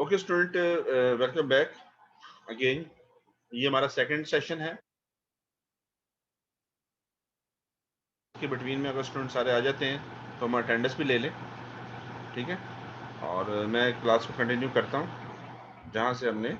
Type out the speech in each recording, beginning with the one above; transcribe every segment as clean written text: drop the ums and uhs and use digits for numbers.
Okay student, welcome back again. ये हमारा second session है। के बिटवीन में अगर स्टूडेंट सारे आ जाते हैं तो हम अटेंडेंस भी ले लें, ठीक है। और मैं क्लास को कंटिन्यू करता हूँ जहाँ से हमने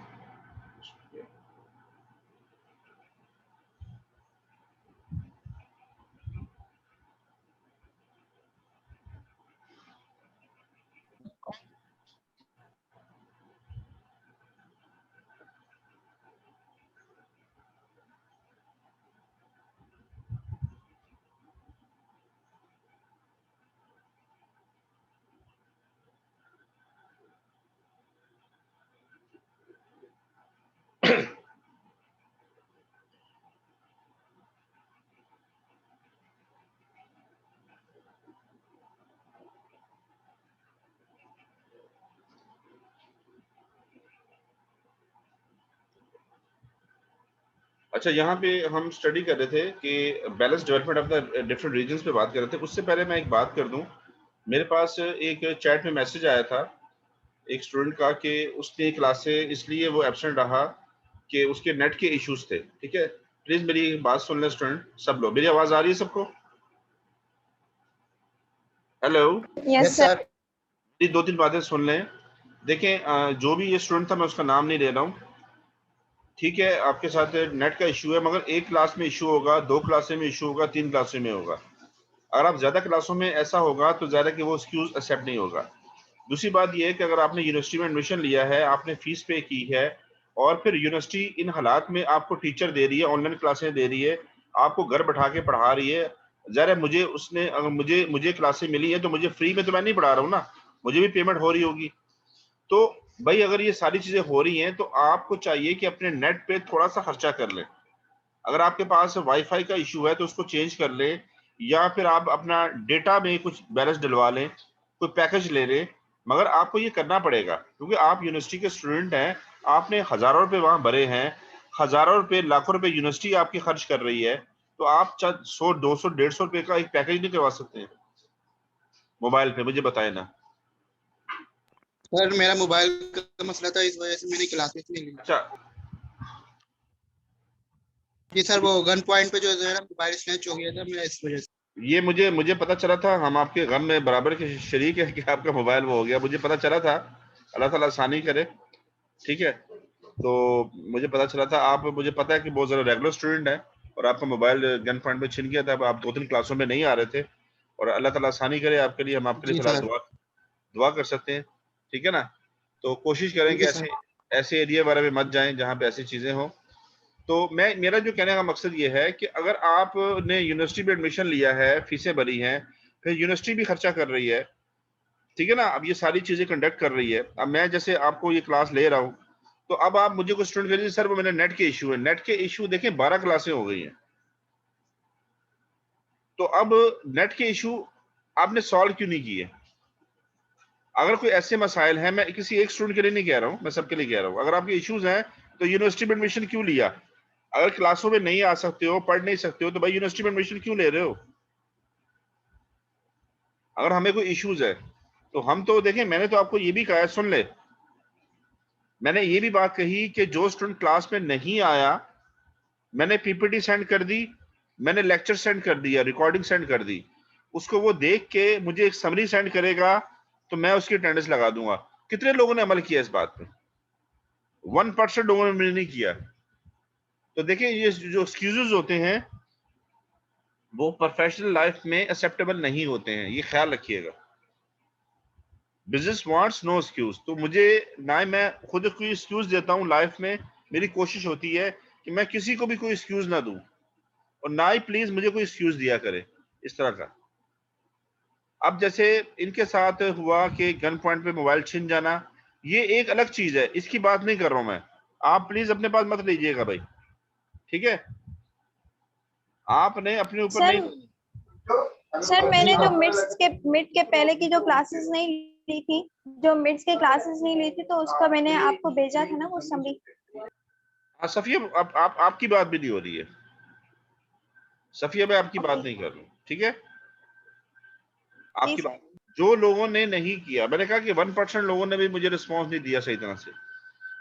अच्छा, यहाँ पे हम स्टडी कर रहे थे कि balance development of the different regions पे बात कर रहे थे। उससे पहले मैं एक बात कर दूं, मेरे पास एक चैट में मैसेज आया था एक स्टूडेंट का कि उसने क्लास से इसलिए वो एब्सेंट रहा कि उसके नेट के इश्यूज थे, ठीक है। प्लीज मेरी बात सुन लें स्टूडेंट, सब लोग। मेरी आवाज आ रही है सबको? हेलो? Yes sir. ये दो तीन बातें सुन लें। देखें, जो भी ये स्टूडेंट था, मैं उसका नाम नहीं ले रहा हूँ, ठीक है। आपके साथ नेट का इशू है, मगर एक क्लास में इशू होगा, दो क्लासें में इशू होगा, तीन क्लासों में होगा। अगर आप ज्यादा क्लासों में ऐसा होगा तो ज्यादा कि वो एक्सक्यूज एक्सेप्ट नहीं होगा। दूसरी बात यह है कि अगर आपने यूनिवर्सिटी में एडमिशन लिया है, आपने फीस पे की है, और फिर यूनिवर्सिटी इन हालात में आपको टीचर दे रही है, ऑनलाइन क्लासें दे रही है, आपको घर बैठा के पढ़ा रही है। ज़ाहिर है, मुझे उसने अगर मुझे क्लासें मिली है तो मुझे फ्री में तो मैं नहीं पढ़ा रहा हूँ ना, मुझे भी पेमेंट हो रही होगी। तो भाई अगर ये सारी चीजें हो रही हैं तो आपको चाहिए कि अपने नेट पे थोड़ा सा खर्चा कर लें। अगर आपके पास वाईफाई का इशू है तो उसको चेंज कर ले, या फिर आप अपना डेटा में कुछ बैलेंस डलवा लें, कोई पैकेज ले लें। मगर आपको ये करना पड़ेगा क्योंकि आप यूनिवर्सिटी के स्टूडेंट हैं, आपने हजारों रुपए वहां भरे हैं, हजारों रुपए लाखों रुपए यूनिवर्सिटी आपकी खर्च कर रही है, तो आप 100 200 150 रुपए का एक पैकेज नहीं करवा सकते हैं मोबाइल पे? मुझे बताए ना। सर मेरा मोबाइल का मसला था, इस वजह से मैंने क्लासेस नहीं ली। अच्छा, जी सर, वो गन पॉइंट पे जो है ना मोबाइल स्नैच हो गया था, मैं इस वजह से। ये मुझे पता चला था, हम आपके गम में बराबर के शरीक है कि आपका मोबाइल वो हो गया, मुझे पता चला था। अल्लाह ताला आसानी करे, ठीक है। तो मुझे पता चला था, आप, मुझे पता है कि बहुत ज़्यादा रेगुलर स्टूडेंट है और आपका मोबाइल गन पॉइंट में छिन गया था, आप दो तीन क्लासों में नहीं आ रहे थे। और अल्लाह ताला आसानी करे आपके लिए, हम आपके लिए जी फिलहाल सर। दुआ कर सकते हैं, ठीक है ना। तो कोशिश करें कि जी ऐसे सर। ऐसे एरिया वगैरह में मत जाएं जहाँ पे ऐसी चीज़ें हों। तो मेरा जो कहने का मकसद ये है कि अगर आपने यूनिवर्सिटी में एडमिशन लिया है, फीसें भरी हैं, फिर यूनिवर्सिटी भी खर्चा कर रही है, ठीक है ना। अब ये सारी चीजें कंडक्ट कर रही है। अब मैं जैसे आपको ये क्लास ले रहा हूँ, तो अब आप मुझे कुछ स्टूडेंट कह दीजिए सर वो मेरे नेट के इशू है। नेट के इशू देखें, 12 क्लासें हो गई हैं, तो अब नेट के इशू आपने सॉल्व क्यों नहीं किए? अगर कोई ऐसे मसाइल हैं, मैं किसी एक स्टूडेंट के लिए नहीं कह रहा हूँ, मैं सबके लिए कह रहा हूँ, अगर आपके इश्यूज हैं तो यूनिवर्सिटी में एडमिशन क्यों लिया? अगर क्लासों में नहीं आ सकते हो, पढ़ नहीं सकते हो, तो भाई यूनिवर्सिटी में एडमिशन क्यों ले रहे हो? अगर हमें कोई इश्यूज है तो हम तो देखें, मैंने तो आपको ये भी कहा है, सुन ले, मैंने ये भी बात कही कि जो स्टूडेंट क्लास में नहीं आया, मैंने पीपीटी सेंड कर दी, मैंने लेक्चर सेंड कर दिया, रिकॉर्डिंग सेंड कर दी, उसको वो देख के मुझे एक समरी सेंड करेगा तो मैं उसकी अटेंडेंस लगा दूंगा। कितने लोगों ने अमल किया इस बात पे? 1% लोगों ने नहीं किया। तो देखिए, ये जो एक्सक्यूजेज होते हैं वो प्रोफेशनल लाइफ में एक्सेप्टेबल नहीं होते हैं, ये ख्याल रखिएगा। Business wants no excuse. तो मुझे ना मैं खुद कोई एक्सक्यूज देता हूँ लाइफ में, मेरी कोशिश होती है कि मैं किसी को भी कोई एक्सक्यूज ना दूं, और ना ही प्लीज मुझे कोई एक्सक्यूज दिया करे इस तरह का। अब जैसे इनके साथ हुआ कि गन पॉइंट पे मोबाइल छिन जाना, ये एक अलग चीज है, इसकी बात नहीं कर रहा हूं मैं। आप प्लीज अपने पास मत लीजिएगा भाई, ठीक है। आपने अपने ऊपर सर नहीं। सर मैंने जो मिड के पहले की जो क्लासेस नहीं ली थी, जो मिड्स के क्लासेस नहीं ली थी, तो उसका मैंने आपको भेजा था ना वो समरी। हाँ सफिया, आपकी बात भी नहीं हो रही है सफिया, मैं आपकी बात नहीं कर रहा हूँ, ठीक है। जी आपकी बात जो लोगों ने नहीं किया, मैंने कहा कि 1% लोगों ने भी मुझे रिस्पॉन्स नहीं दिया सही तरह से।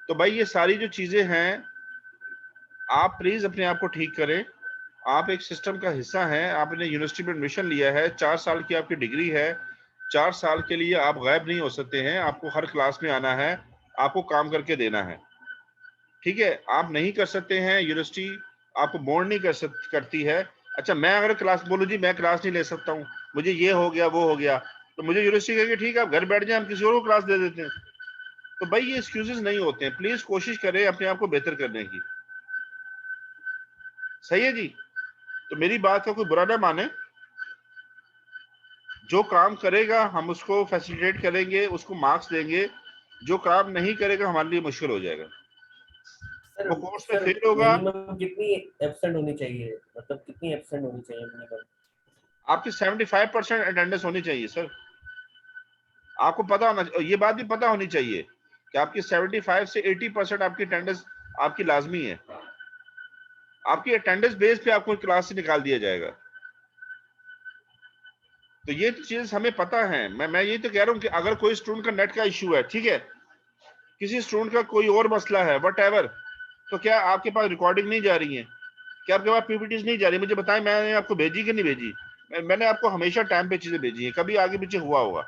तो भाई ये सारी जो चीजें हैं, आप प्लीज अपने आप को ठीक करें। आप एक सिस्टम का हिस्सा हैं, आपने यूनिवर्सिटी में एडमिशन लिया है, 4 साल की आपकी डिग्री है, 4 साल के लिए आप गायब नहीं हो सकते हैं, आपको हर क्लास में आना है, आपको काम करके देना है, ठीक है। आप नहीं कर सकते हैं, यूनिवर्सिटी आपको बोर्ड नहीं करती है। अच्छा, मैं अगर क्लास बोलूँ जी मैं क्लास नहीं ले सकता हूँ, मुझे ये हो गया वो हो गया, तो मुझे यूनिवर्सिटी कहेगी ठीक है आप घर बैठ जाए, हम किसी और को क्लास दे देते हैं। तो भाई ये एक्सक्यूजेस नहीं होते हैं, प्लीज कोशिश करें अपने आप को बेहतर करने की। सही है जी। तो मेरी बात का कोई बुरा ना माने, जो काम करेगा हम उसको फैसिलिटेट करेंगे, उसको मार्क्स देंगे, जो काम नहीं करेगा हमारे लिए मुश्किल हो जाएगा। सर वो कोर्स में सर फेल होगा। मिनिमम कितनी एब्सेंट होनी चाहिए, मतलब कितनी एब्सेंट होनी चाहिए मिनिमम? आपकी 75% अटेंडेंस होनी चाहिए सर। आपको पता होना, ये बात भी पता होनी चाहिए कि आपकी 75 से 80% आपकी अटेंडेंस आपकी लाजमी है। आपकी अटेंडेंस बेस पे आपको क्लास से निकाल दिया जाएगा। तो ये चीज हमें पता है। मैं ये तो कह रहा हूँ कि अगर कोई स्टूडेंट का नेट का इश्यू है, ठीक है, किसी स्टूडेंट का कोई और मसला है व्हाटएवर, तो क्या आपके पास रिकॉर्डिंग नहीं जा रही है, क्या आपके पास पीपीटीज नहीं जा रही? मुझे बताएं, मैंने आपको भेजी कि नहीं भेजी? मैंने आपको हमेशा टाइम पे चीजें भेजी है, कभी आगे पीछे हुआ होगा।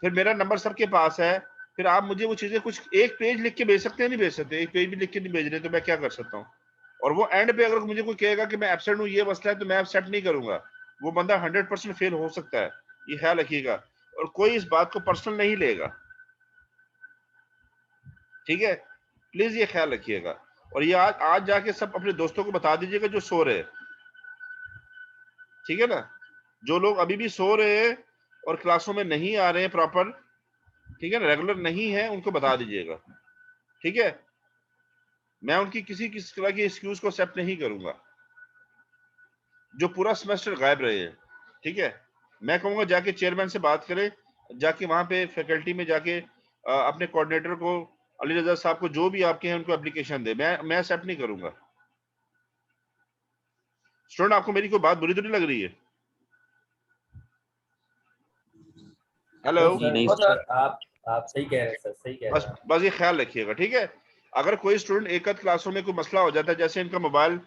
फिर मेरा नंबर सबके पास है, फिर आप मुझे वो चीजें कुछ एक पेज लिख के भेज सकते हैं, नहीं भेज सकते? एक पेज भी लिख के नहीं भेज रहे तो मैं क्या कर सकता हूँ? और वो एंड पे अगर मुझे कोई कहेगा कि मैं एब्सेंट हूँ, ये मसला है, तो मैं एक्सेप्ट नहीं करूंगा। वो बंदा 100% फेल हो सकता है, ये ख्याल रखिएगा। और कोई इस बात को पर्सनल नहीं लेगा, ठीक है, प्लीज ये ख्याल रखिएगा। और ये आज आज जाके सब अपने दोस्तों को बता दीजिएगा जो सो रहे, ठीक है ना। जो लोग अभी भी सो रहे हैं और क्लासों में नहीं आ रहे हैं प्रॉपर, ठीक है ना, रेगुलर नहीं है, उनको बता दीजिएगा, ठीक है। मैं उनकी किसी तरह की एक्सक्यूज को एक्सेप्ट नहीं करूंगा, जो पूरा सेमेस्टर गायब रहे हैं, ठीक है। मैं कहूंगा जाके चेयरमैन से बात करें, जाके वहां पे फैकल्टी में जाके अपने कोऑर्डिनेटर को, अली रजा साहब को, जो भी आपके हैं उनको एप्लीकेशन दे। मैं एक्सेप्ट नहीं करूंगा। स्टूडेंट, आपको मेरी कोई बात बुरी तो नहीं लग रही है? हेलो। सर आप सही कह रहे हैं सर, सही कह रहे हैं। बस ये ख्याल रखिएगा, ठीक है। अगर कोई स्टूडेंट एक आध क्लासों में कोई मसला हो जाता है, जैसे इनका मोबाइल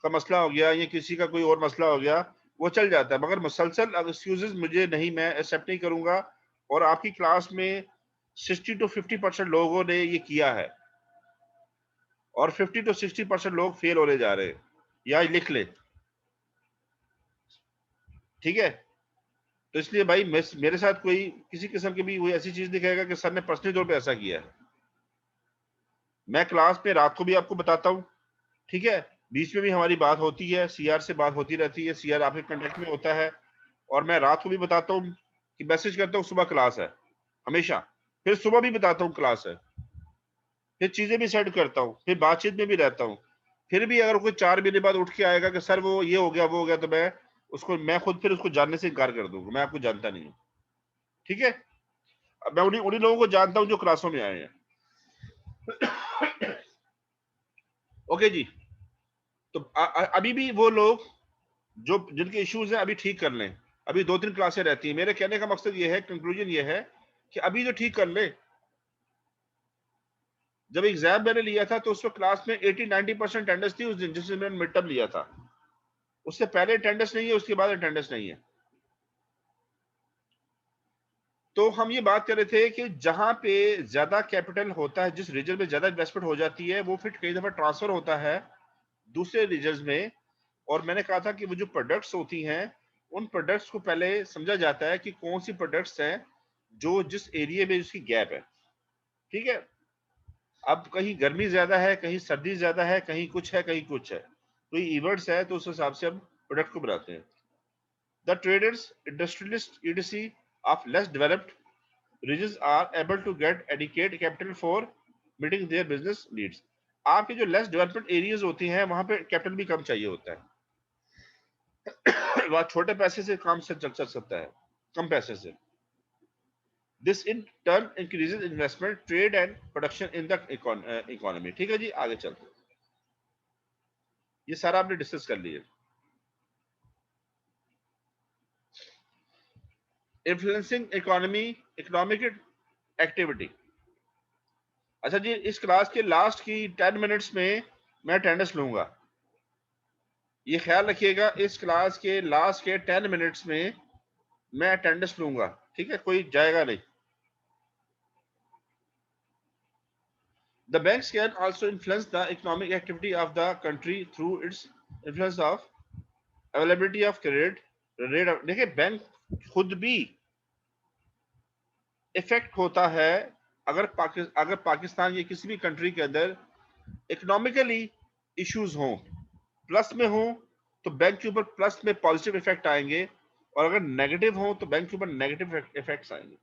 का मसला हो गया या किसी का कोई और मसला हो गया, वो चल जाता है, मगर मुसलसल एक्सक्यूजेस मुझे नहीं, मैं एक्सेप्ट नहीं करूंगा। और आपकी क्लास में 60 to 50% लोगों ने ये किया है, और 50 to 60% लोग फेल होने जा रहे हैं, या लिख ले, ठीक है। तो इसलिए भाई मेरे साथ कोई किसी किस्म की भी कोई ऐसी चीज दिखाएगा कि सर ने पर्सनली तौर पे ऐसा किया है, मैं क्लास में रात को भी आपको बताता हूँ, ठीक है, बीच में भी हमारी बात होती है, सीआर से बात होती रहती है, सीआर आपके कांटेक्ट में होता है। और मैं रात को भी बताता हूँ कि मैसेज करता हूँ सुबह क्लास है, हमेशा। फिर सुबह भी बताता हूँ क्लास है, फिर चीजें भी सेट करता हूँ, फिर बातचीत में भी रहता हूँ। फिर भी अगर कोई 4 महीने बाद उठ के आएगा कि सर वो ये हो गया वो हो गया, तो मैं खुद फिर उसको जानने से इनकार कर दूंगा, मैं आपको जानता नहीं हूँ, ठीक है। अब मैं उन्हीं उन्हीं लोगों को जानता हूँ जो क्लासों में आए हैं। ओके जी। तो अभी भी वो लोग जो जिनके इश्यूज हैं अभी ठीक कर लें। अभी 2-3 क्लासें रहती हैं। मेरे कहने का मकसद ये है, कंक्लूजन ये है कि अभी जो ठीक कर ले। जब एग्जाम मैंने लिया था तो उस वक्त क्लास में 80-90% अटेंडेंस थी उस दिन, जिस दिन मैंने मिड टर्म लिया था। उससे पहले अटेंडेंस नहीं है, उसके बाद अटेंडेंस नहीं है। तो हम ये बात कर रहे थे कि जहां पे ज्यादा कैपिटल होता है, जिस रीजन में ज्यादा इन्वेस्टमेंट हो जाती है, वो फिर कई दफा ट्रांसफर होता है दूसरे रीजन में। और मैंने कहा था कि वो जो प्रोडक्ट्स होती हैं, उन प्रोडक्ट्स को पहले समझा जाता है कि कौन सी प्रोडक्ट्स हैं जो जिस एरिया में उसकी गैप है, ठीक है। अब कहीं गर्मी ज्यादा है, कहीं सर्दी ज्यादा है, कहीं कुछ है, कहीं कुछ है, तो ये इवेंट्स है, तो उस हिसाब से हम प्रोडक्ट को बनाते हैं। The traders, industrialist, EDC of less developed regions are able to get adequate capital for meeting their business needs। आपके जो लेस डेवलपमेंट एरियाज होती हैं वहां पे कैपिटल भी कम चाहिए होता है। वहां छोटे पैसे से काम से चल सकता है, कम पैसे से। This in turn increases investment, trade and production in the economy. ठीक है जी, आगे चलते हैं। ये सारा आपने डिस्कस कर लिया। Influencing economic activity. अच्छा जी, इस क्लास के लास्ट की 10 मिनट्स में मैं अटेंडेंस लूंगा, ये ख्याल रखिएगा। इस क्लास के लास्ट के 10 मिनट्स में मैं अटेंडेंस लूंगा, ठीक है, कोई जाएगा नहीं। The banks can also influence the economic activity of the country through its influence of availability of credit rate of, देखिए बैंक खुद भी इफेक्ट होता है अगर पाकिस्तान या किसी भी कंट्री के अंदर इकोनॉमिकली इश्यूज हों, प्लस में हो तो बैंक के ऊपर प्लस में पॉजिटिव इफेक्ट आएंगे, और अगर नेगेटिव हो तो बैंक के ऊपर नेगेटिव इफेक्ट्स आएंगे।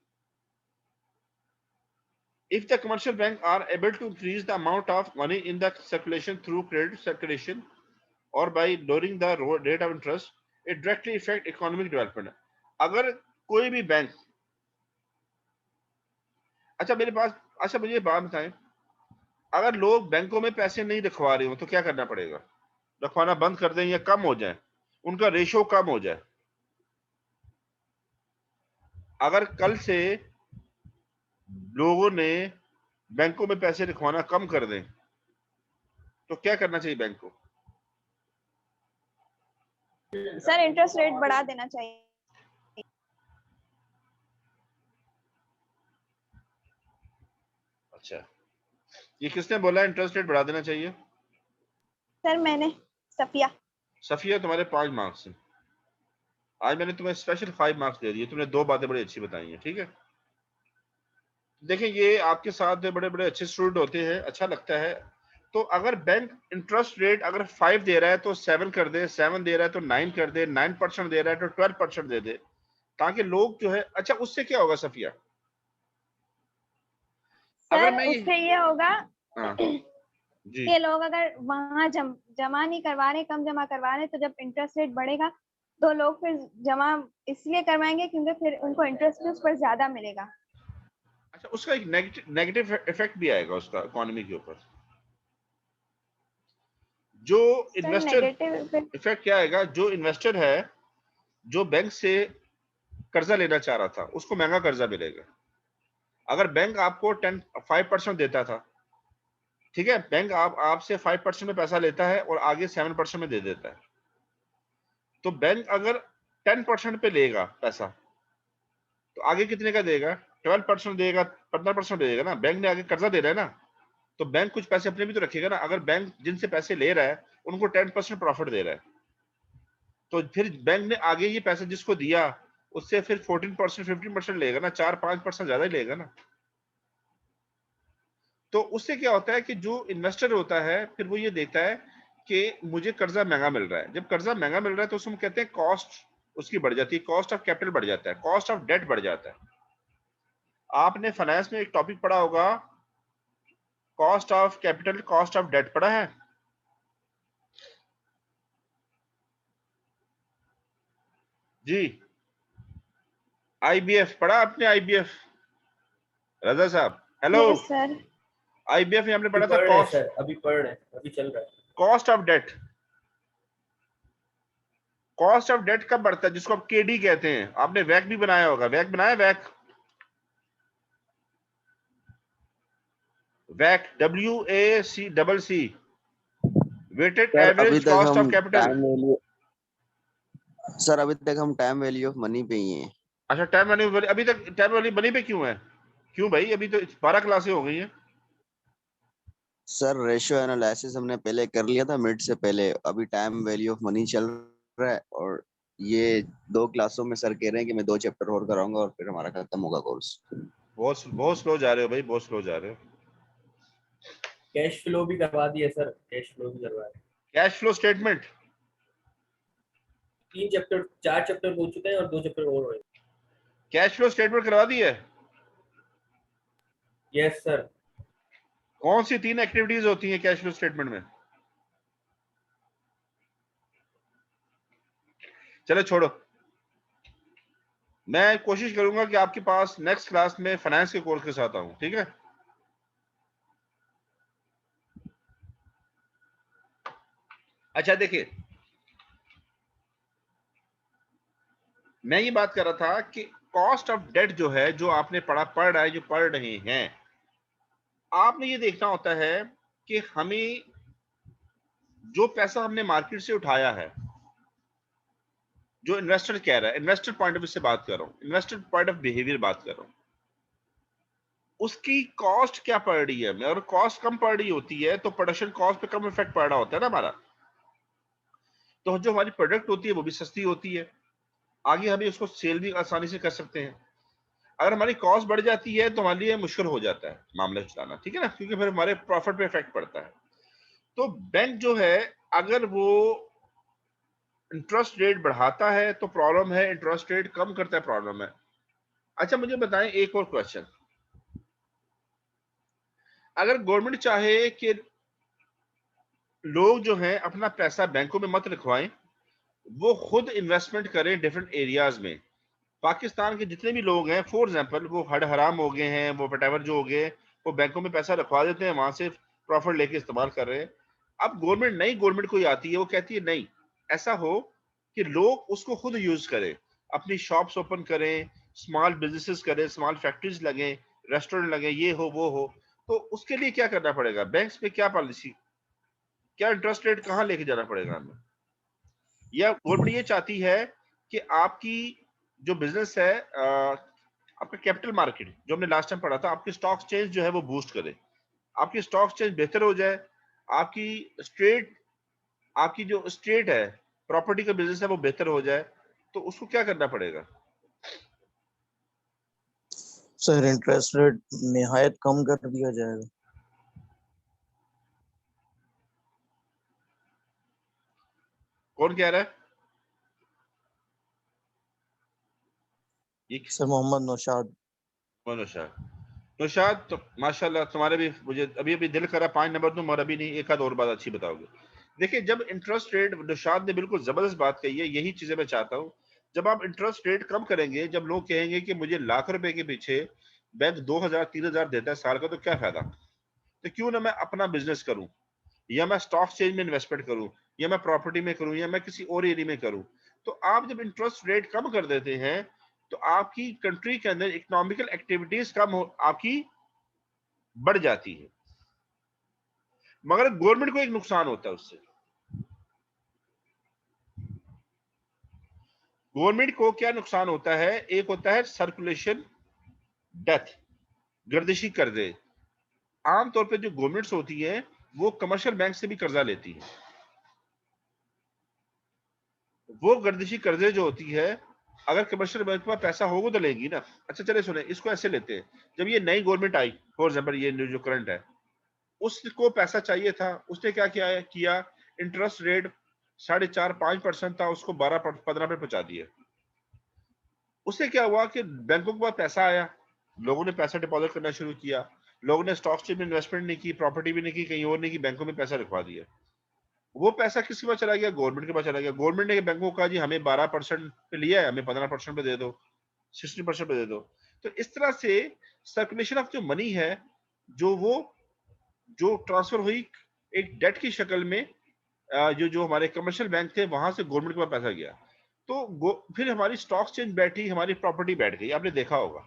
If the commercial banks are able to increase the amount of money in the circulation through credit circulation or by lowering the rate of interest, it directly affect economic development. अगर कोई भी bank, अच्छा मुझे बात बताएं, अगर लोग बैंकों में पैसे नहीं रखवा रहे हो तो क्या करना पड़ेगा? रखवाना बंद कर दें या कम हो जाए, उनका रेशो कम हो जाए। अगर कल से लोगों ने बैंकों में पैसे रखवाना कम कर दें तो क्या करना चाहिए बैंक को? सर इंटरेस्ट रेट बढ़ा देना चाहिए। अच्छा, ये किसने बोला इंटरेस्ट रेट बढ़ा देना चाहिए? सर मैंने, सफिया तुम्हारे 5 मार्क्स हैं, आज मैंने तुम्हें स्पेशल 5 मार्क्स दे दिए, तुमने 2 बातें बड़ी अच्छी बताई हैं, ठीक है। देखिए ये आपके साथ बड़े बड़े अच्छे स्टूडेंट होते हैं, अच्छा लगता है। तो अगर बैंक इंटरेस्ट रेट अगर 5 दे रहा है तो 7 कर दे, 7 दे रहा है तो 9 कर दे, 9% दे रहा है तो 12% दे दे, ताकि लोग जो है, अच्छा उससे क्या होगा सफिया? अगर सर मैं उससे ये होगा हाँ जी, कि लोग अगर वहां जमा नहीं करवा रहे, कम जमा करवा रहे, तो जब इंटरेस्ट रेट बढ़ेगा तो लोग फिर जमा इसलिए करवाएंगे क्योंकि फिर उनको इंटरेस्ट भी उस पर ज्यादा मिलेगा। अच्छा उसका एक नेगेटिव इफेक्ट भी आएगा उसका इकोनॉमी के ऊपर। जो सर इन्वेस्टर नेगेटिव इफेक्ट क्या आएगा? जो इन्वेस्टर है, जो बैंक से कर्जा लेना चाह रहा था, उसको महंगा कर्जा मिलेगा। अगर बैंक आपको 5% देता था, ठीक है, बैंक आपसे 5% में पैसा लेता है और आगे 7% में दे देता है, तो बैंक अगर 10% पे लेगा पैसा तो आगे कितने का देगा? 12% देगा, 15% देगा ना। बैंक ने आगे कर्जा दे रहा है ना, तो बैंक कुछ पैसे अपने भी तो रखेगा ना। अगर बैंक जिनसे पैसे ले रहा है उनको 10% प्रॉफिट दे रहा है, तो फिर बैंक ने आगे ये पैसा जिसको दिया उससे फिर 14% 15% लेगा ना, 4-5% ज्यादा ही लेगा ना। तो उससे क्या होता है कि जो इन्वेस्टर होता है फिर वो ये देखता है कि मुझे कर्जा महंगा मिल रहा है। जब कर्जा महंगा मिल रहा है तो उसमें कहते हैं कॉस्ट उसकी बढ़ जाती है, कॉस्ट ऑफ कैपिटल बढ़ जाता है, कॉस्ट ऑफ डेट बढ़ जाता है। आपने फाइनेंस में एक टॉपिक पढ़ा होगा, cost of capital, cost of debt पढ़ा है? जी, आईबीएफ पढ़ा आपने? आईबीएफ, रजा साहब हेलो, यस सर। आईबीएफ में हमने अभी पढ़ा था पढ़ रहे हैं कॉस्ट, सर, अभी पढ़ रहे हैं, अभी चल रहा है। Cost of debt. Cost of debt कब बढ़ता है? जिसको आप केडी कहते हैं। आपने वैक भी बनाया होगा, वैक बनाया? वैक, वैक WAC वेटेड सर अभी एवरेज तक कॉस्ट ऑफ हम कैपिटल। टाइम वैल्यू सर अभी तक हम टाइम वैल्यू ऑफ मनी पे ही हैं। अच्छा टाइम वैल्यू, अभी तक टाइम वैल्यू बनी पे क्यों है? क्यों भाई, अभी तो 12 क्लासें हो गई हैं। सर रेशियो एनालिसिस हमने पहले कर लिया था मिड से पहले, अभी टाइम वैल्यू ऑफ मनी चल रहा है, और ये 2 क्लासों में सर कह रहे हैं कि मैं 2 चैप्टर और कराऊंगा और फिर हमारा खत्म होगा कोर्स। बहुत स्लो जा रहे हो भाई, बहुत स्लो जा रहे हो। कैश फ्लो भी करवा दिया सर, कैश फ्लो भी करवा दिया। Cash flow statement 3 chapter 4 chapter हो चुके हैं और 2 चैप्टर और हैं। कैश फ्लो स्टेटमेंट करवा दी है? Yes sir. कौन सी 3 एक्टिविटीज होती हैं कैश फ्लो स्टेटमेंट में? चलो छोड़ो, मैं कोशिश करूंगा कि आपके पास नेक्स्ट क्लास में फाइनेंस के कोर्स के साथ आऊं, ठीक है। अच्छा देखिए, मैं ये बात कर रहा था कि कॉस्ट ऑफ डेट जो है, जो आपने पढ़ रहा है, जो पढ़ रहे हैं, आपने ये देखना होता है कि हमें जो पैसा हमने मार्केट से उठाया है, जो इन्वेस्टर कह रहा है, इन्वेस्टर पॉइंट ऑफ व्यू से बात कर रहा हूं, इन्वेस्टर पॉइंट ऑफ बिहेवियर बात कर रहा हूं, उसकी कॉस्ट क्या पड़ रही है हमें। अगर कॉस्ट कम पड़ रही होती है तो प्रोडक्शन कॉस्ट पे कम इफेक्ट पड़ रहा होता है ना हमारा, तो जो हमारी प्रोडक्ट होती है वो भी सस्ती होती है, आगे हमें उसको सेल भी आसानी से कर सकते हैं। अगर हमारी कॉस्ट बढ़ जाती है तो हमारे लिए मुश्किल हो जाता है मामला चलाना, ठीक है ना, क्योंकि फिर हमारे प्रॉफिट पे इफेक्ट पड़ता है। तो बैंक जो है, अगर वो इंटरेस्ट रेट बढ़ाता है तो प्रॉब्लम है, इंटरेस्ट रेट कम करता है प्रॉब्लम है। अच्छा मुझे बताएं एक और क्वेश्चन, अगर गवर्नमेंट चाहे कि लोग जो हैं अपना पैसा बैंकों में मत रखवाएं, वो खुद इन्वेस्टमेंट करें डिफरेंट एरियाज में, पाकिस्तान के जितने भी लोग हैं, फॉर एग्जांपल वो हड हराम हो गए हैं, वो वटेवर जो हो गए, वो बैंकों में पैसा रखवा देते हैं, वहां से प्रॉफिट लेके इस्तेमाल कर रहे हैं। अब गवर्नमेंट, नई गवर्नमेंट कोई आती है, वो कहती है नहीं, ऐसा हो कि लोग उसको खुद यूज करें, अपनी शॉप्स ओपन करें, स्मॉल बिजनेसेस करें, स्मॉल फैक्ट्रीज लगे, रेस्टोरेंट लगे, ये हो वो हो। तो उसके लिए क्या करना पड़ेगा, बैंक्स में क्या पॉलिसी, क्या इंटरेस्ट रेट कहाँ लेके जाना पड़ेगा हमें, या गवर्नमेंट ये चाहती है कि आपकी जो बिजनेस है, आपका कैपिटल मार्केट जो हमने लास्ट टाइम पढ़ा था, आपकी स्टॉक एक्सचेंज जो है वो बूस्ट करे, आपकी स्टॉक एक्सचेंज बेहतर हो जाए, आपकी स्टेट, आपकी जो स्टेट है, प्रॉपर्टी का बिजनेस है वो बेहतर हो जाए, तो उसको क्या करना पड़ेगा। सर इंटरेस्ट रेट निहायत कम कर दिया जाएगा। कौन कह रहा है ये? सर मोहम्मद नौशाद। नौशाद तो माशाल्लाह, तुम्हारे भी मुझे अभी अभी दिल करा 5 नंबर दूं, मगर अभी नहीं, एक आध और बात अच्छी बताओगे। देखिए, जब इंटरेस्ट रेट, नौशाद ने बिल्कुल जबरदस्त बात कही है, यही चीजें मैं चाहता हूं। जब आप इंटरेस्ट रेट कम करेंगे, जब लोग कहेंगे कि मुझे लाख रुपए के पीछे बैंक 2000-3000 देता है साल का, तो क्या फायदा, तो क्यों ना मैं अपना बिजनेस करूं, या मैं स्टॉक चेंज में इन्वेस्टमेंट करूं, या मैं प्रॉपर्टी में करूं, या मैं किसी और एरिया में करूं। तो आप जब इंटरेस्ट रेट कम कर देते हैं तो आपकी कंट्री के अंदर इकोनॉमिकल एक्टिविटीज कम हो, आपकी बढ़ जाती है, मगर गवर्नमेंट को एक नुकसान होता है उससे। गवर्नमेंट को क्या नुकसान होता है, एक होता है सर्कुलेशन डेथ, गर्दिशी कर्जे। आमतौर पे जो गवर्नमेंट्स होती है वो कमर्शियल बैंक से भी कर्जा लेती है, वो गर्दिशी कर्जे जो होती है, अगर कमर्शियल बैंक के पास पैसा होगा तो लेगी ना। अच्छा चले सुने, इसको ऐसे लेते हैं, जब ये नई गवर्नमेंट आई, फॉर एग्जाम्पल ये जो करंट है, उसको पैसा चाहिए था, उसने क्या किया, इंटरेस्ट रेट 4.5-5% था, उसको 12-15 पे पहुंचा दिया। उससे क्या हुआ कि बैंकों के पास पैसा आया, लोगों ने पैसा डिपॉजिट करना शुरू किया, लोगों ने स्टॉक्स में इन्वेस्टमेंट नहीं की, प्रॉपर्टी भी नहीं की, कहीं और नहीं की, बैंकों में पैसा रखवा दिया। वो पैसा किसके पास चला गया, गवर्नमेंट के पास चला गया। गवर्नमेंट ने बैंकों को कहा जी हमें 12% पे लिया है, हमें 15% पे दे दो, 60% पे दे दो। तो इस तरह से सर्कुलेशन ऑफ जो मनी है, जो ट्रांसफर हुई एक डेट की शक्ल में, जो हमारे कमर्शियल बैंक थे वहां से गवर्नमेंट के पास पैसा गया, तो फिर हमारी स्टॉक चेंज बैठी, हमारी प्रॉपर्टी बैठ गई। आपने देखा होगा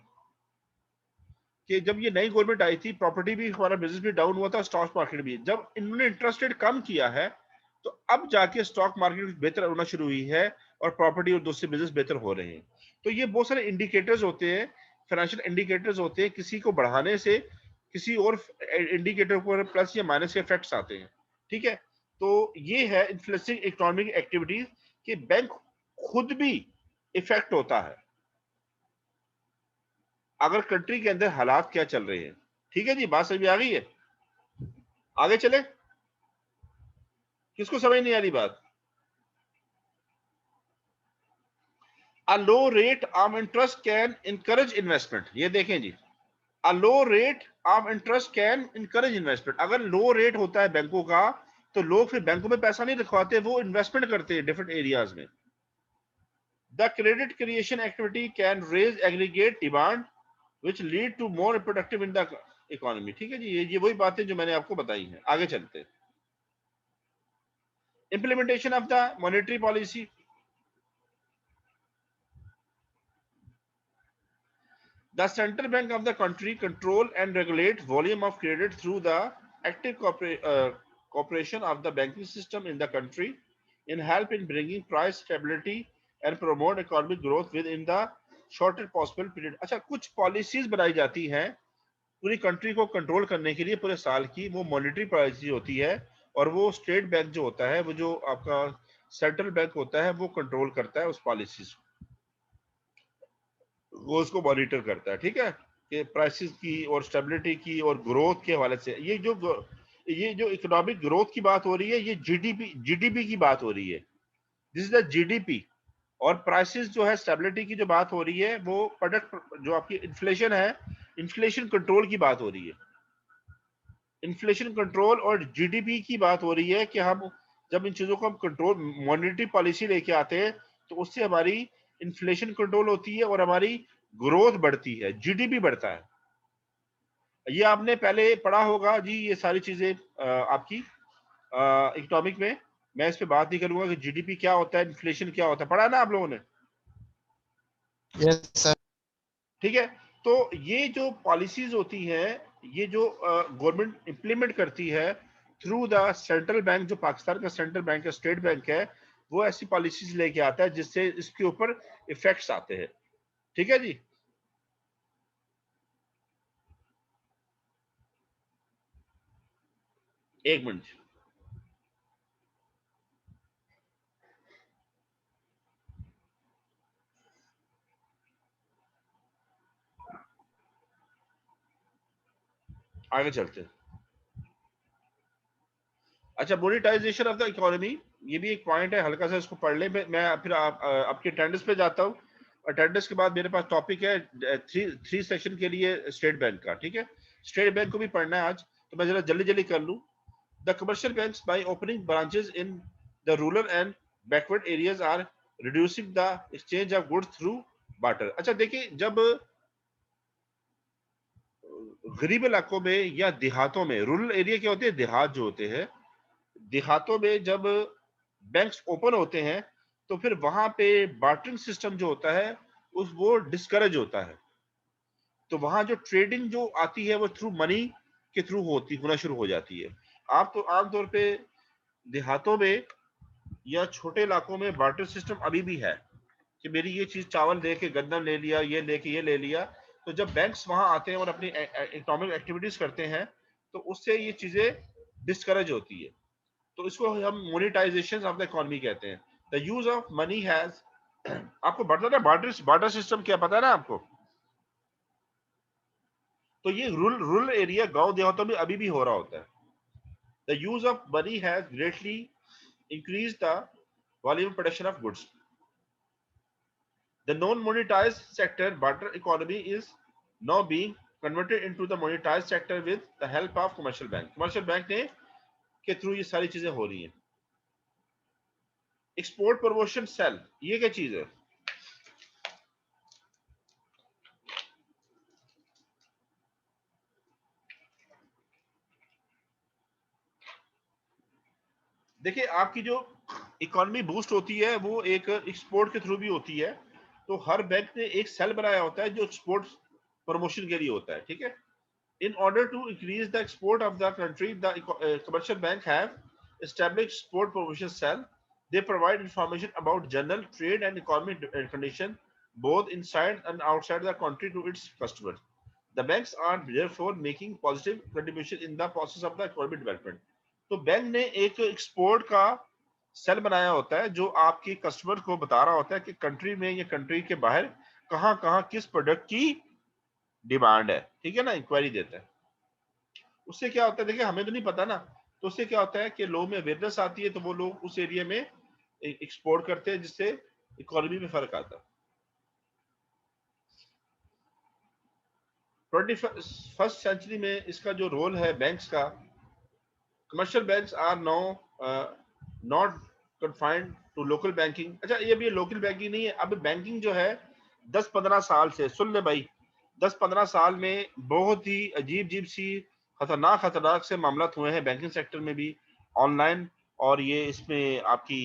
कि जब ये नई गवर्नमेंट आई थी, प्रॉपर्टी भी, हमारा बिजनेस भी डाउन हुआ था, स्टॉक मार्केट भी। जब इन्होंने इंटरेस्ट रेट कम किया है तो अब जाके स्टॉक मार्केट बेहतर होना शुरू हुई है और प्रॉपर्टी और दूसरे बिजनेस बेहतर हो रहे हैं। तो ये बहुत सारे इंडिकेटर्स होते हैं, फाइनेंशियल इंडिकेटर्स होते हैं, किसी को बढ़ाने से किसी और इंडिकेटर पर प्लस या माइनस के इफेक्ट्स आते हैं, ठीक है। तो ये है इन्फ्लुएंसिंग इकोनॉमिक एक्टिविटीज, कि बैंक खुद भी इफेक्ट होता है अगर कंट्री के अंदर हालात क्या चल रहे हैं। ठीक है जी, बात समझ में आ गई है, आगे चले, किसको समझ नहीं आ रही बात। A low rate of interest can encourage investment, ये देखें जी, a low rate of interest can encourage investment। अगर लो रेट होता है बैंकों का तो लोग फिर बैंकों में पैसा नहीं रखवाते, वो इन्वेस्टमेंट करते हैं डिफरेंट एरियाज में। The credit creation activity can raise aggregate demand which lead to more productive in the economy। ठीक है जी, ये वही बातें जो मैंने आपको बताई हैं। आगे चलते हैं, implementation of the monetary policy। The central bank of the country control and regulate volume of credit through the active cooperation of the banking system in the country in help in bringing price stability and promote economic growth within the shortest possible period. अच्छा, कुछ policies बनाई जाती हैं पूरी country को control करने के लिए पूरे साल की, वो मॉनेटरी पॉलिसी होती है और वो स्टेट बैंक जो होता है, वो जो आपका सेंट्रल बैंक होता है, वो कंट्रोल करता है उस पॉलिसीज, वो उसको मॉनिटर करता है, ठीक है, कि प्राइसेस की और स्टेबिलिटी की और ग्रोथ के हवाले से। ये जो इकोनॉमिक ग्रोथ की बात हो रही है, ये जीडीपी की बात हो रही है, दिस इज द जीडीपी। और प्राइसेस जो है, स्टेबिलिटी की जो बात हो रही है, वो प्रोडक्ट जो आपकी इन्फ्लेशन है, इन्फ्लेशन कंट्रोल की बात हो रही है। इन्फ्लेशन कंट्रोल और जीडीपी की बात हो रही है कि हम जब इन चीजों को हम कंट्रोल, मॉनेटरी पॉलिसी लेके आते हैं, तो उससे हमारी इन्फ्लेशन कंट्रोल होती है और हमारी ग्रोथ बढ़ती है, जीडीपी बढ़ता है। ये आपने पहले पढ़ा होगा जी, ये सारी चीजें आपकी इकोनॉमिक में। मैं इस पे बात नहीं करूंगा कि जीडीपी क्या होता है, इन्फ्लेशन क्या होता है, पढ़ा ना आप लोगों ने? Yes sir. ठीक है, तो ये जो पॉलिसीज होती हैं, ये जो गवर्नमेंट इंप्लीमेंट करती है थ्रू द सेंट्रल बैंक, जो पाकिस्तान का सेंट्रल बैंक है, स्टेट बैंक है, वो ऐसी पॉलिसीज लेके आता है जिससे इसके ऊपर इफेक्ट्स आते हैं। ठीक है जी। एक मिनट, आगे चलते हैं। अच्छा, मोनेटाइजेशन ऑफ द इकोनॉमी, ये भी एक पॉइंट है, हल्का सा इसको पढ़ ले। मैं फिर आपके अटेंडेंस पे जाता हूँ। अटेंडेंस के बाद मेरे पास टॉपिक है थ्री सेक्शन के लिए स्टेट बैंक का, ठीक है। स्टेट बैंक को भी पढ़ना है आज, तो मैं जरा जल्दी जल्दी कर लूँ। The commercial banks by opening branches in the rural and backward areas are reducing the exchange of goods through barter. अच्छा देखिए, जब गरीब इलाकों में या देहातों में, रूरल एरिया क्या होते हैं, देहात जो होते हैं, देहातों में जब बैंक्स ओपन होते हैं, तो फिर वहां पे बार्टरिंग सिस्टम जो होता है वो डिस्करेज होता है। तो वहां जो ट्रेडिंग जो आती है, वो थ्रू मनी के थ्रू होना शुरू हो जाती है। आप तो आमतौर पे देहातों में या छोटे इलाकों में बार्टर सिस्टम अभी भी है कि मेरी ये चीज, चावल दे के गंदम ले लिया, ये लेके ये ले लिया। तो जब बैंक्स वहां आते हैं और अपनी इकोनॉमिक एक्टिविटीज करते हैं, तो उससे ये चीजें डिस्करेज होती है। तो इसको हम मोनेटाइजेशन ऑफ द इकोनॉमी कहते हैं। The use of money has, आपको पता है ना बार्टर सिस्टम क्या पता है ना आपको? तो ये रूरल एरिया, गांव देहातों में अभी भी हो रहा होता है। The use of money has greatly increase the volume production of goods. The non monetised sector barter economy is now being converted into the monetized sector with the help of commercial bank। Commercial bank ने के through ये सारी चीजें हो रही हैं। Export promotion cell, ये क्या चीज है? देखिए, आपकी जो इकोनॉमी बूस्ट होती है, वो एक एक्सपोर्ट के थ्रू भी होती है। तो हर बैंक ने एक सेल बनाया होता है जो एक्सपोर्ट प्रमोशन के लिए होता है, ठीक है। In order to increase the export of the country, the commercial bank have established export promotion cell. They provide information about general trade and economic condition both inside and outside the country to its customers. The banks are therefore making positive contribution in the process of the economic development. तो bank ने एक export का cell बनाया होता है जो आपके customer को बता रहा होता है कि कंट्री में या कंट्री के बाहर कहाँ कहाँ किस प्रोडक्ट की डिमांड है, ठीक है ना, इंक्वायरी देता है। उससे क्या होता है, देखिए हमें तो नहीं पता ना, तो उससे क्या होता है कि लोगों में अवेयरनेस आती है, तो वो लोग उस एरिया में एक्सपोर्ट करते हैं, जिससे इकोनॉमी में फर्क आता है। 21st सेंचुरी में इसका जो रोल है बैंक्स का, commercial banks are now not confined to local banking. अच्छा, ये भी लोकल बैंकिंग नहीं है, अब बैंकिंग जो है 10-15 साल से, सुन ले भाई, 10-15 साल में बहुत ही अजीब सी खतरनाक से मामला हुए हैं बैंकिंग सेक्टर में भी, ऑनलाइन और ये इसमें आपकी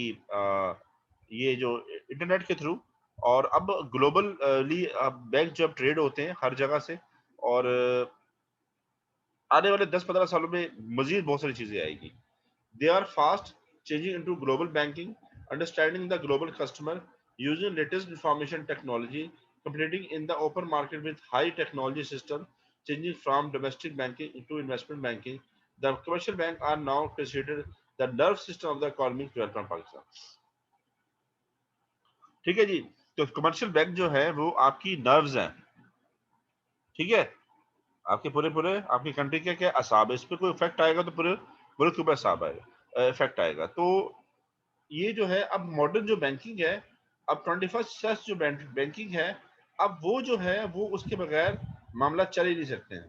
ये जो इंटरनेट के थ्रू। और अब ग्लोबली बैंक जो अब ट्रेड होते हैं हर जगह से, और आने वाले 10-15 सालों में मजीद बहुत सारी चीजें आएगी. They are fast changing into global banking, understanding the global customer, using latest information technology, competing in the open market with high technology system, changing from domestic banking into investment banking. The commercial bank are now considered the nerve system of the economic development of Pakistan. ठीक है जी. तो commercial bank जो है वो आपकी nerves हैं. ठीक है, आपके पूरे पूरे आपकी कंट्री के क्या असाब है, इस पर कोई इफेक्ट आएगा तो पूरे मुल्क के ऊपर असाब आएगा, इफेक्ट आएगा. तो ये जो है अब मॉडर्न जो बैंकिंग है, अब 21st जो बैंकिंग है, अब वो जो है वो उसके बगैर मामला चल ही नहीं सकते हैं.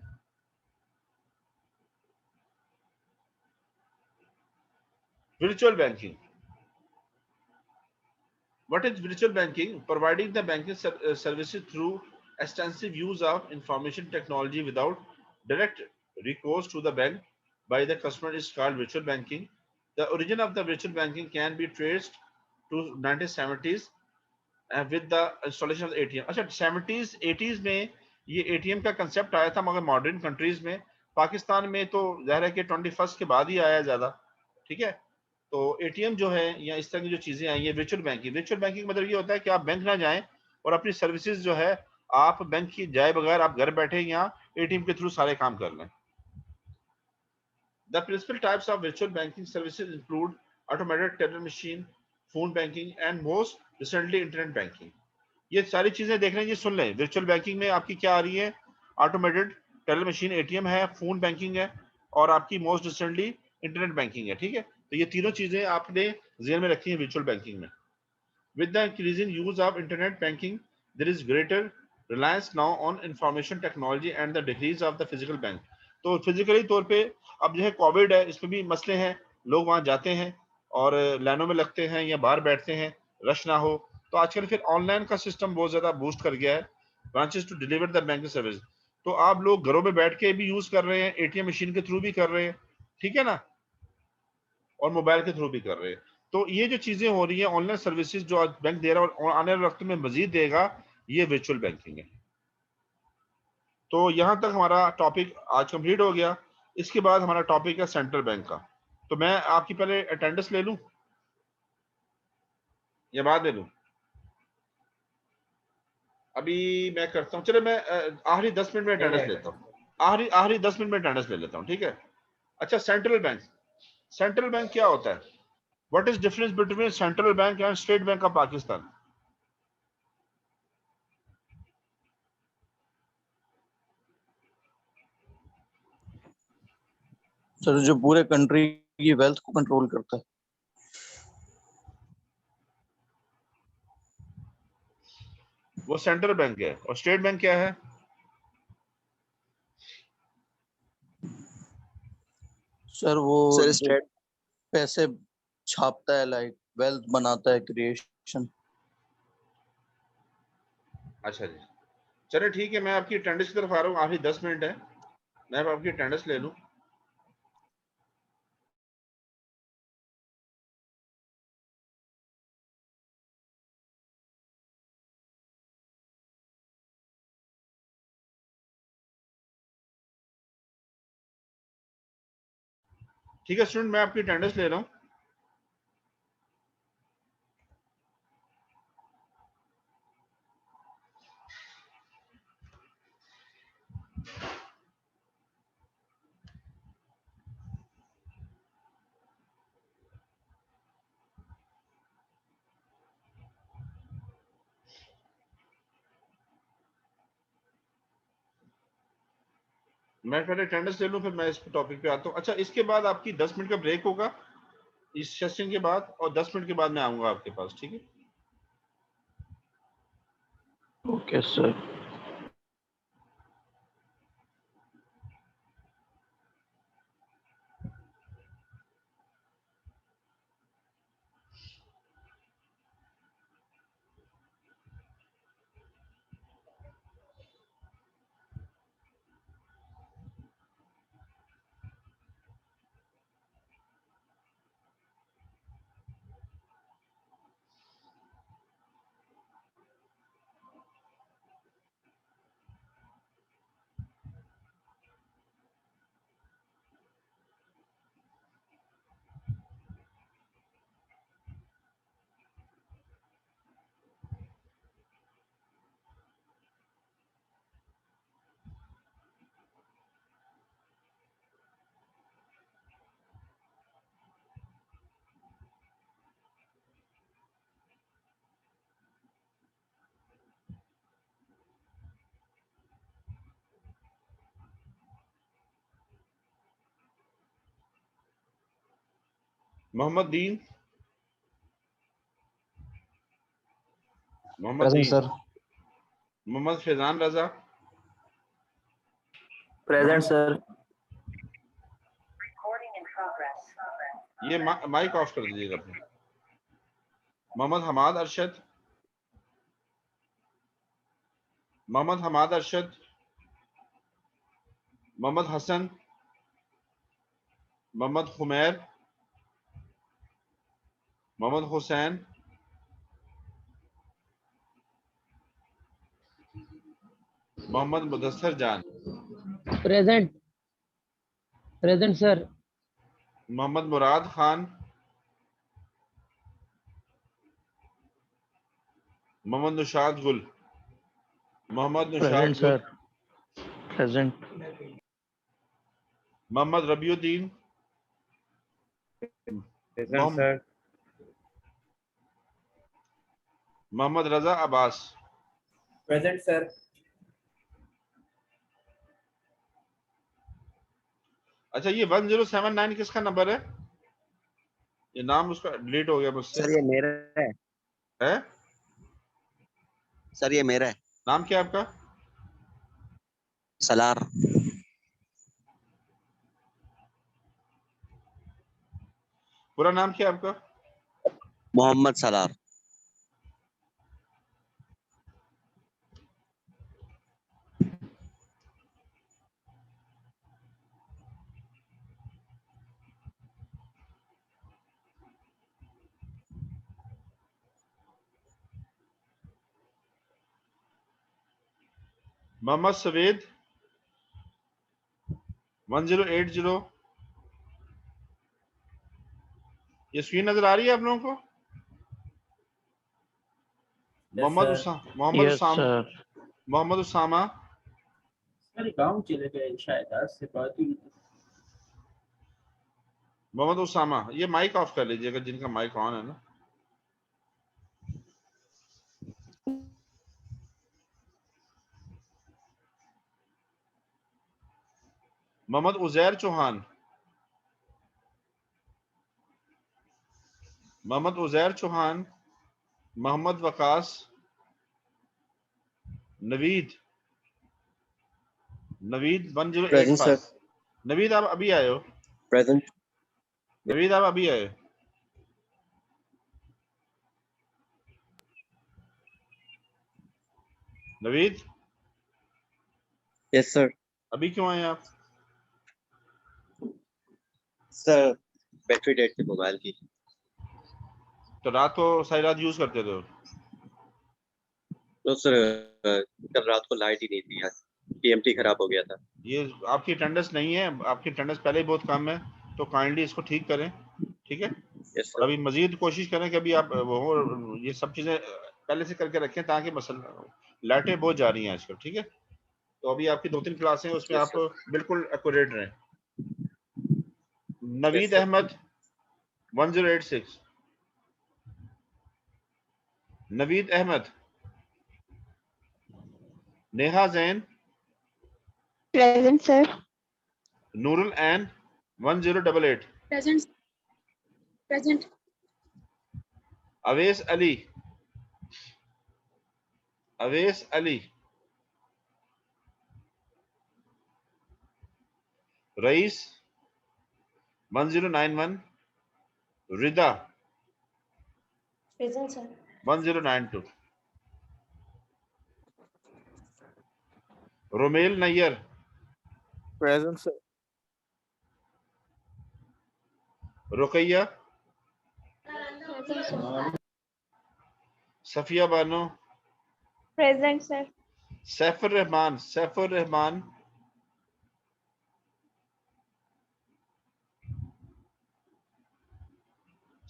Virtual banking. What is virtual banking? Providing the banking services through extensive use of information technology without direct recourse to the bank by the customer is called virtual banking. The origin of the virtual banking can be traced to 1970s with the installation of the ATM. अच्छा, 70s 80s में ये ATM का concept आया था, मगर modern countries में, पाकिस्तान में तो जाहिर है कि 21st के बाद ही आया ज्यादा. ठीक है, तो एटीएम जो है या इस तरह की जो चीजें आई है वर्चुअल बैंकिंग मतलब ये होता है कि आप बैंक ना जाएं और अपनी सर्विसेज जो है आप बैंक की जाए बगैर आप घर बैठे यहाँ एटीएम के थ्रू सारे काम कर लें. The principal types of virtual banking services include automated teller machine, phone banking, and most recently internet banking. ये सारी चीजें देख रहे हैं जी, सुन लें. वर्चुअल बैंकिंग में आपकी क्या आ रही है? ऑटोमेटेड टेलर मशीन, एटीएम है, फोन बैंकिंग है, और आपकी मोस्ट रिसेंटली इंटरनेट बैंकिंग है. ठीक है, तो ये तीनों चीजें आपने जेल में रखी हैं वर्चुअल बैंकिंग में. With the increasing use of internet banking, there is greater reliance now on information technology and the decrease of the physical bank. तो फिजिकली तौर पे अब जो है कोविड है, इसमें भी मसले हैं. लोग वहां जाते हैं और लाइनों में लगते हैं या बाहर बैठते हैं, रश ना हो. तो आजकल फिर ऑनलाइन का सिस्टम बहुत ज्यादा बूस्ट कर गया है, branches to deliver the banking service. तो आप लोग घरों में बैठ के भी यूज कर रहे हैं, एटीएम मशीन के थ्रू भी कर रहे हैं. ठीक है ना, और मोबाइल के थ्रू भी कर रहे हैं. तो ये जो चीजें हो रही है, ऑनलाइन सर्विसेज जो आज बैंक दे रहा है और आने वाले वक्त में मजीद देगा, ये वर्चुअल बैंकिंग है. तो यहां तक हमारा टॉपिक आज कंप्लीट हो गया. इसके बाद हमारा टॉपिक है सेंट्रल बैंक का. तो मैं आपकी पहले अटेंडेंस ले लूं या बाद में लूं? अभी मैं करता हूं, चलो मैं आखिरी 10 मिनट में अटेंडेंस लेता हूं. आखिरी 10 मिनट में अटेंडेंस ले लेता हूं. ठीक है. अच्छा, सेंट्रल बैंक क्या होता है? What is difference between central bank and state bank of Pakistan? Sir जो पूरे कंट्री की वेल्थ को कंट्रोल करता है. वो सेंट्रल बैंक है. और स्टेट बैंक क्या है? सर वो सर जो स्टेट पैसे छापता है, लाइक वेल्थ बनाता है, क्रिएशन. अच्छा जी, चलिए ठीक है, मैं आपकी अटेंडेंस की तरफ आ रहा हूँ. आखिरी 10 मिनट है, मैं आपकी अटेंडेंस ले लूँ. ठीक है स्टूडेंट, मैं आपकी अटेंडेंस ले रहा हूँ. मैं पहले अटेंडेंस ले लूँ, फिर मैं इस टॉपिक पे आता हूँ. अच्छा, इसके बाद आपकी 10 मिनट का ब्रेक होगा इस सेशन के बाद, और 10 मिनट के बाद मैं आऊंगा आपके पास. ठीक है. Okay sir. Mohammad Deen, Mohammad present Deen, sir. Mohammad Faizan Raza, present sir. ये माइक ऑफ कर दीजिएगा अपने। Mohammad Hammad Arshad, Mohammad Hammad Arshad, Mohammad Hasan, Mohammad खुमैर, Mohammad Hussain, Mohammad Mudassir Jan, present. Present sir. Mohammad Murad Khan, Mohammad Nishad Gul, Mohammad Nishad present Gul, sir. Present. Mohammad Rabiuddin, present sir. Mohammad Raza Abbas. Present sir. अच्छा, ये 1079 किसका नंबर है? ये नाम उसका डिलीट हो गया मुझसे। सर ये मेरा है। है? सर ये मेरा है। नाम क्या है आपका? सलार। पूरा नाम क्या है आपका? मोहम्मद सलार। मोहम्मद सवेद 1080। ये स्क्रीन नजर आ रही है आप लोगों को? Mohammad Mohammad yes Usama, sir. Mohammad Usama, sir गाँव चले गए शायद, आज से बात हुई थी। मोहम्मद उसामा। ये माइक ऑफ कर लीजिएगा जिनका माइक ऑन है ना। मोहम्मद उजैर चौहान, मोहम्मद उजैर चौहान, मोहम्मद वकास, नवीद, नवीद प्रेजेंट 1085। सर। नवीद आप अभी आए हो? प्रेजेंट। नवीद आप अभी आए हो? Naveed yes sir. अभी क्यों आए आप? सर बैटरी डेड थी मोबाइल की। तो रात को सारी रात यूज करते थे? तो सर कल रात को लाइट ही नहीं थी यार, टीएमटी खराब हो गया था। ये आपकी अटेंडेंस नहीं है, आपकी अटेंडेंस पहले ही बहुत कम है, तो काइंडली इसको ठीक करें, ठीक है? यस और सर। अभी मजीद कोशिश करें कि अभी आप वो ये सब चीजें पहले से करके रखें, ताकि मसला लाइटें बहुत जा रही हैं आजकल, ठीक है? तो अभी आपकी 2-3 क्लासें हैं, उसमें यस आप सर। बिल्कुल एक्यूरेट रहें। Yes Naveed sir. Ahmed 1086, Naveed Ahmed, Neha Jain, present sir. Noorul Ain 1088, present. Present. Awais Ali, Awais Ali, Rais 1091, Rida present sir. 1092, Romel Nayyar, present sir. Ruqaiya, Safia Bano, present sir. Saifur Rahman, Saifur Rahman,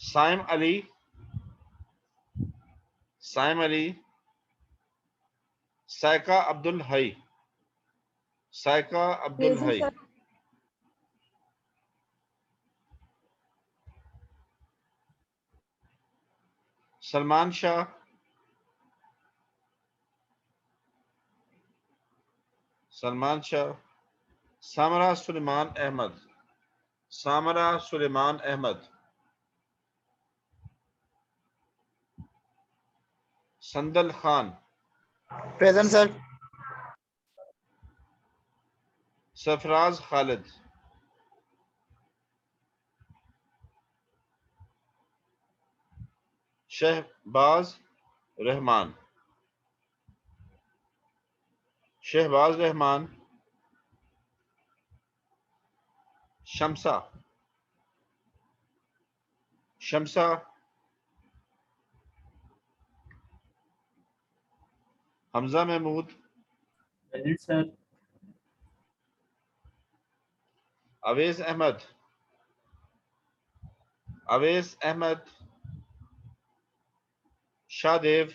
Saim Ali, Saim Ali, Saika Abdul Hai, Saika Abdul present Hai, sir. Salman Shah, Salman Shah, Samra Suleman Ahmed, Samra Suleman Ahmed, Sandal Khan, present sir. Sarfaraz Khalid, Shahbaz Rehman, Shahbaz Rehman, Shamsa, Shamsa, Hamza Mahmood, present sir. Awais Ahmed, Awais Ahmed, Shahdev,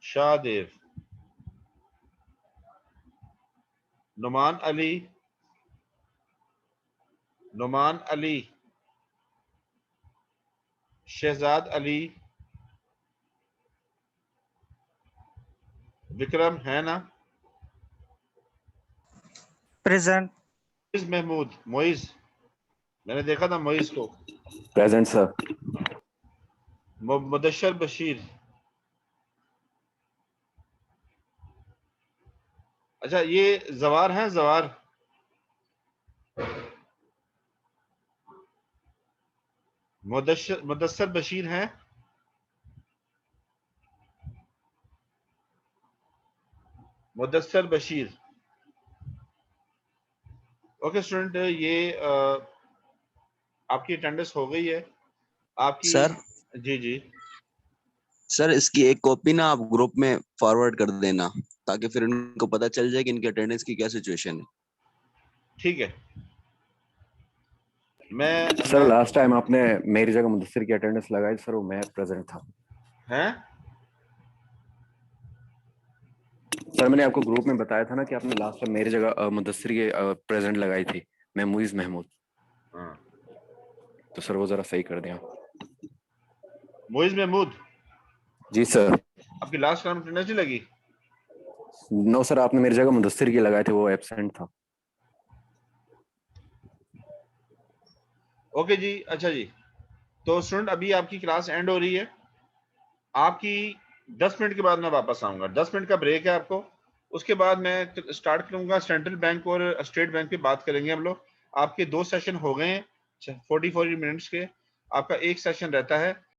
Shahdev, Noman Ali, Noman Ali, Shahzad Ali, Vikram है ना, प्रेजेंट। मोइज महमूद, मोइज, मैंने देखा था मोइज को। Present sir. मुदस्सर बशीर, अच्छा ये जवार हैं, जवार, मुदस्सर बशीर हैं, मुदस्सर बशीर। ओके स्टूडेंट, ये आपकी अटेंडेंस हो गई है आपकी। सर जी जी सर, इसकी एक कॉपी ना आप ग्रुप में फॉरवर्ड कर देना, ताकि फिर इनको पता चल जाए कि इनकी अटेंडेंस की क्या सिचुएशन है। ठीक है। मैं सर लास्ट टाइम आपने मेरी जगह मुदस्सिर की अटेंडेंस लगाई सर, वो मैं प्रेजेंट था। हैं? सर मैंने आपको ग्रुप में बताया था ना कि आपने लास्ट टाइम मेरी जगह मुदस्सिर की प्रेजेंट लगाई थी, मैं मुइज महमूद। हाँ। तो सर वो जरा सही कर दिया। मोइज महमूद जी सर। आपकी लास्ट टाइम अटेंडेंस नहीं लगी? नो सर, आपने मेरी जगह मुदस्सिर की लगाई थी, वो एब्सेंट था। ओके जी, अच्छा जी। तो स्टूडेंट अभी आपकी क्लास एंड हो रही है, आपकी 10 मिनट के बाद मैं वापस आऊंगा। 10 मिनट का ब्रेक है आपको, उसके बाद मैं स्टार्ट करूंगा। सेंट्रल बैंक और स्टेट बैंक पे बात करेंगे हम लोग। आपके 2 सेशन हो गए हैं 44 मिनट्स के, आपका एक सेशन रहता है।